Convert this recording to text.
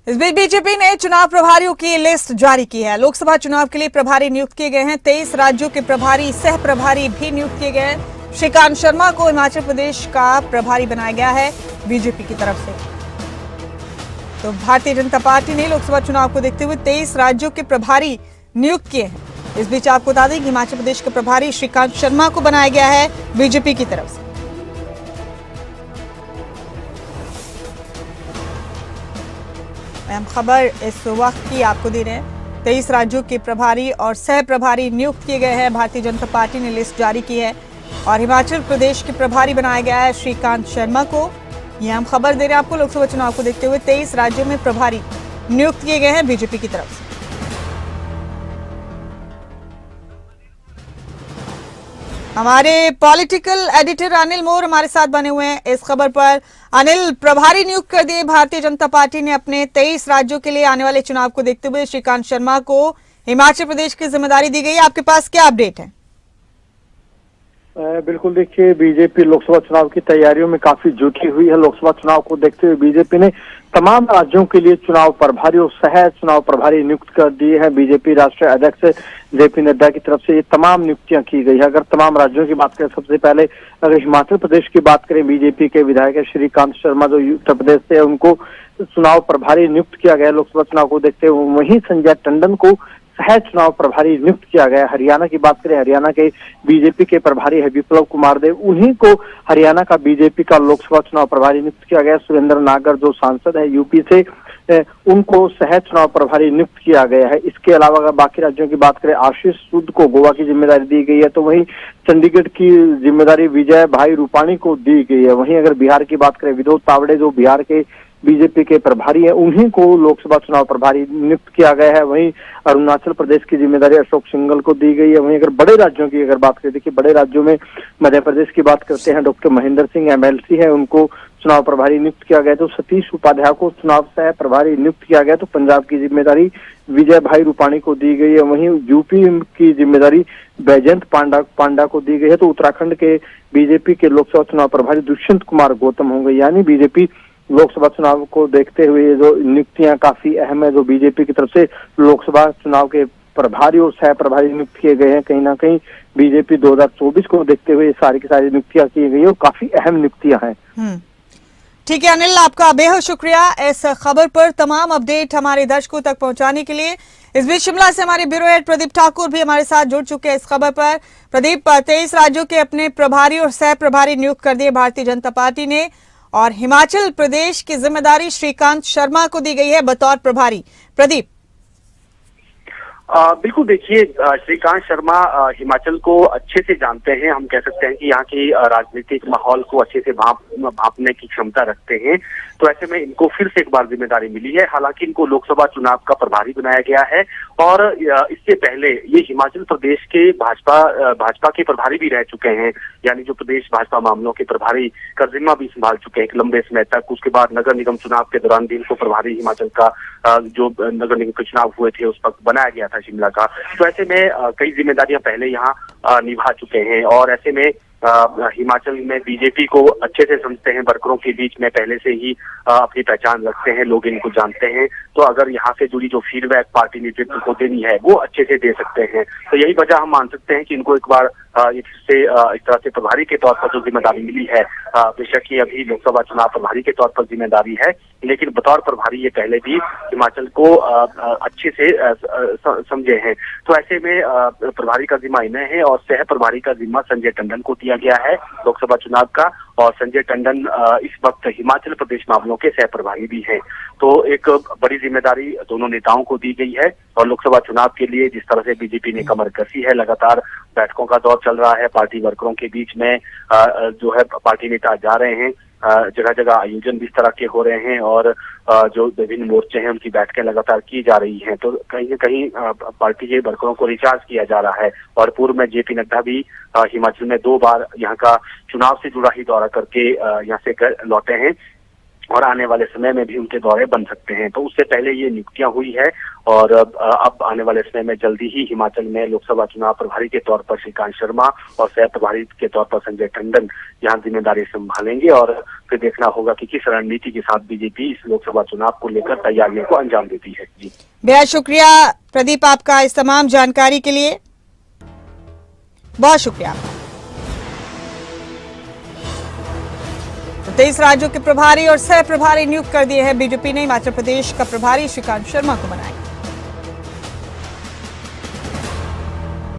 इस बीच बीजेपी ने चुनाव प्रभारियों की लिस्ट जारी की है। लोकसभा चुनाव के लिए प्रभारी नियुक्त किए गए हैं। 23 राज्यों के प्रभारी सह प्रभारी भी नियुक्त किए गए हैं। श्रीकांत शर्मा को हिमाचल प्रदेश का प्रभारी बनाया गया है बीजेपी की तरफ से। तो भारतीय जनता पार्टी ने लोकसभा चुनाव को देखते हुए 23 राज्यों के प्रभारी नियुक्त किए हैं। इस बीच आपको बता दें कि हिमाचल प्रदेश के प्रभारी श्रीकांत शर्मा को बनाया गया है बीजेपी की तरफ से। अहम खबर इस वक्त की आपको दे रहे हैं। 23 राज्यों के प्रभारी और सह प्रभारी नियुक्त किए गए हैं। भारतीय जनता पार्टी ने लिस्ट जारी की है और हिमाचल प्रदेश के प्रभारी बनाया गया है श्रीकांत शर्मा को। ये हम खबर दे रहे हैं आपको। लोकसभा चुनाव को देखते हुए 23 राज्यों में प्रभारी नियुक्त किए गए हैं बीजेपी की तरफ से। हमारे पॉलिटिकल एडिटर अनिल मोर हमारे साथ बने हुए हैं इस खबर पर। अनिल, प्रभारी नियुक्त कर दिए भारतीय जनता पार्टी ने अपने 23 राज्यों के लिए आने वाले चुनाव को देखते हुए। श्रीकांत शर्मा को हिमाचल प्रदेश की जिम्मेदारी दी गई है। आपके पास क्या अपडेट है? बिल्कुल, देखिए, बीजेपी लोकसभा चुनाव की तैयारियों में काफी जुटी हुई है। लोकसभा चुनाव को देखते हुए बीजेपी ने तमाम राज्यों के लिए चुनाव प्रभारी और सह चुनाव प्रभारी नियुक्त कर दिए हैं। बीजेपी राष्ट्रीय अध्यक्ष जेपी नड्डा की तरफ से ये तमाम नियुक्तियां की गई है। अगर तमाम राज्यों की बात करें, सबसे पहले अगर हिमाचल प्रदेश की बात करें, बीजेपी के विधायक श्रीकांत शर्मा जो उत्तर प्रदेश से, उनको चुनाव प्रभारी नियुक्त किया गया लोकसभा चुनाव को देखते हुए। वहीं संजय टंडन को सह चुनाव प्रभारी नियुक्त किया गया। हरियाणा की बात करें, हरियाणा के बीजेपी के प्रभारी है विप्लव कुमार देव, उन्हीं को हरियाणा का बीजेपी का लोकसभा चुनाव प्रभारी नियुक्त किया गया। सुरेंद्र नागर जो सांसद है यूपी से, उनको सह चुनाव प्रभारी नियुक्त किया गया है। इसके अलावा अगर बाकी राज्यों की बात करें, आशीष सूद को गोवा की जिम्मेदारी दी गई है, तो वहीं चंडीगढ़ की जिम्मेदारी विजय भाई रूपाणी को दी गई है। वहीं अगर बिहार की बात करें, विनोद तावड़े जो बिहार के बीजेपी के प्रभारी हैं, उन्हीं को लोकसभा चुनाव प्रभारी नियुक्त किया गया है। वहीं अरुणाचल प्रदेश की जिम्मेदारी अशोक सिंघल को दी गई है। वहीं अगर बड़े राज्यों की अगर बात करें, देखिए बड़े राज्यों में मध्य प्रदेश की बात करते हैं, डॉक्टर महेंद्र सिंह एमएलसी है, उनको चुनाव प्रभारी नियुक्त किया गया। तो सतीश उपाध्याय को चुनाव सह प्रभारी नियुक्त किया गया। तो पंजाब की जिम्मेदारी विजय भाई रूपाणी को दी गई है। वहीं यूपी की जिम्मेदारी बैजयंत पांडा को दी गई है। तो उत्तराखंड के बीजेपी के लोकसभा चुनाव प्रभारी दुष्यंत कुमार गौतम होंगे। यानी बीजेपी लोकसभा चुनाव को देखते हुए जो नियुक्तियां काफी अहम है, जो बीजेपी की तरफ से लोकसभा चुनाव के प्रभारी और सह प्रभारी नियुक्त किए गए हैं। कहीं ना कहीं बीजेपी 2024 को देखते हुए सारी की सारी नियुक्तियां की गई और काफी अहम नियुक्तियां हैं। ठीक है अनिल, आपका बेहद शुक्रिया इस खबर पर तमाम अपडेट हमारे दर्शकों तक पहुंचाने के लिए। इस बीच शिमला से हमारे ब्यूरो हेड प्रदीप ठाकुर भी हमारे साथ जुड़ चुके हैं इस खबर पर। प्रदीप, 23 राज्यों के अपने प्रभारी और सह प्रभारी नियुक्त कर दिए भारतीय जनता पार्टी ने और हिमाचल प्रदेश की जिम्मेदारी श्रीकांत शर्मा को दी गई है बतौर प्रभारी। प्रदीप। बिल्कुल, देखिए, श्रीकांत शर्मा हिमाचल को अच्छे से जानते हैं। हम कह सकते हैं कि यहाँ की राजनीतिक माहौल को अच्छे से भांपने की क्षमता रखते हैं। तो ऐसे में इनको फिर से एक बार जिम्मेदारी मिली है। हालांकि इनको लोकसभा चुनाव का प्रभारी बनाया गया है और इससे पहले ये हिमाचल प्रदेश के भाजपा के प्रभारी भी रह चुके हैं। यानी जो प्रदेश भाजपा मामलों के प्रभारी का जिम्मा भी संभाल चुके हैं एक लंबे समय तक। उसके बाद नगर निगम चुनाव के दौरान भी इनको प्रभारी हिमाचल का जो नगर निगम के चुनाव हुए थे उस वक्त बनाया गया था शिमला का। तो ऐसे में कई जिम्मेदारियां पहले यहाँ निभा चुके हैं और ऐसे में हिमाचल में बीजेपी को अच्छे से समझते हैं। वर्करों के बीच में पहले से ही अपनी पहचान रखते हैं, लोग इनको जानते हैं। तो अगर यहाँ से जुड़ी जो फीडबैक पार्टी नेतृत्व को देनी है वो अच्छे से दे सकते हैं। तो यही वजह हम मान सकते हैं कि इनको एक बार इससे इस तरह से प्रभारी के तौर पर जो जिम्मेदारी मिली है, बेशक ये अभी लोकसभा चुनाव प्रभारी के तौर पर जिम्मेदारी है, लेकिन बतौर प्रभारी ये पहले भी हिमाचल को अच्छे से समझे हैं। तो ऐसे में प्रभारी का जिम्मा इन्हें है और सह प्रभारी का जिम्मा संजय टंडन को दिया गया है लोकसभा चुनाव का। और संजय टंडन इस वक्त हिमाचल प्रदेश मामलों के सह प्रभारी भी हैं। तो एक बड़ी जिम्मेदारी दोनों नेताओं को दी गई है और लोकसभा चुनाव के लिए जिस तरह से बीजेपी ने कमर कसी है, लगातार बैठकों का दौर चल रहा है, पार्टी वर्करों के बीच में जो है पार्टी नेता जा रहे हैं, जगह जगह आयोजन भी इस तरह के हो रहे हैं और जो विभिन्न मोर्चे हैं उनकी बैठकें लगातार की जा रही हैं। तो कहीं न कहीं पार्टी के वर्करों को रिचार्ज किया जा रहा है। और पूर्व में जेपी नड्डा भी हिमाचल में 2 बार यहाँ का चुनाव से जुड़ा ही दौरा करके यहाँ से लौटे हैं। और आने वाले समय में भी उनके दौरे बन सकते हैं। तो उससे पहले ये नियुक्तियां हुई है और अब आने वाले समय में जल्दी ही हिमाचल में लोकसभा चुनाव प्रभारी के तौर पर श्रीकांत शर्मा और सह प्रभारी के तौर पर संजय टंडन यहाँ जिम्मेदारी संभालेंगे और फिर देखना होगा कि किस रणनीति के साथ बीजेपी इस लोकसभा चुनाव को लेकर तैयारियों को अंजाम देती है। जी बेहद शुक्रिया प्रदीप आपका इस तमाम जानकारी के लिए, बहुत शुक्रिया। 23 राज्यों के प्रभारी और सह प्रभारी नियुक्त कर दिए हैं बीजेपी ने। हिमाचल प्रदेश का प्रभारी श्रीकांत शर्मा को बनाया।